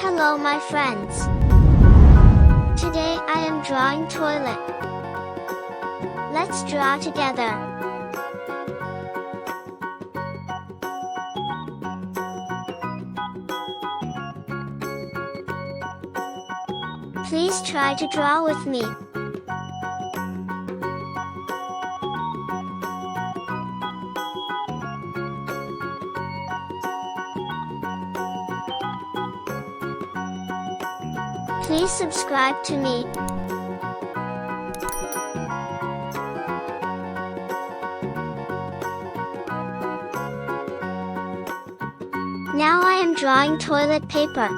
Hello my friends. Today I am drawing toilet. Let's draw together. Please try to draw with me. Please subscribe to me. Now I am drawing toilet paper.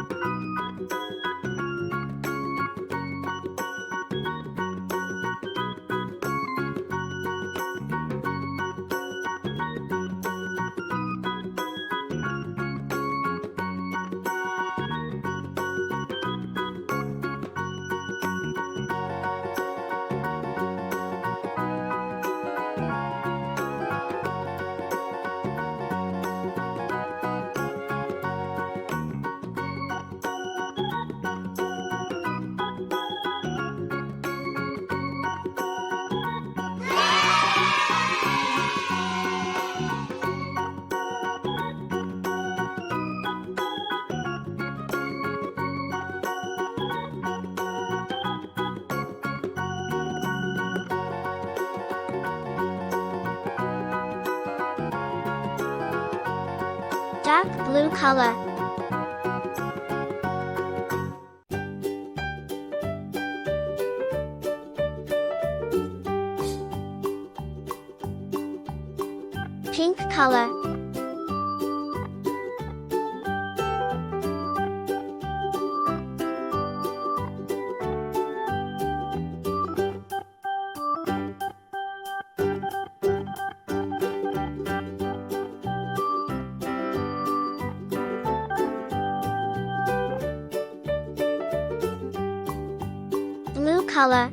Dark blue color. Pink color. Blue color.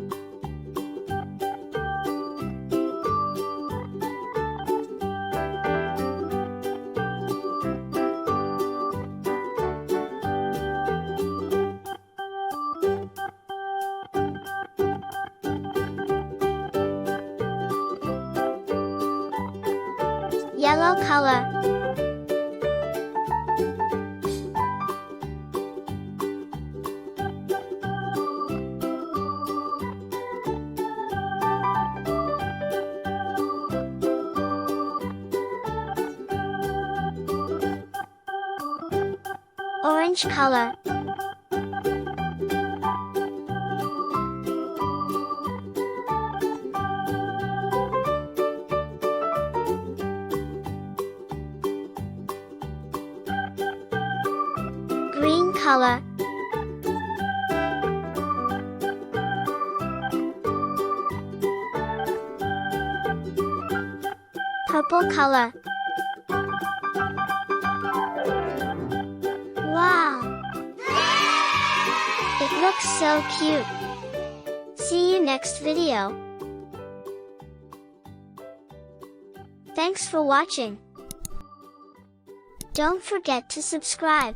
Yellow color. Orange color. Green color. Purple color. Wow! It looks so cute. See you next video. Thanks for watching. Don't forget to subscribe.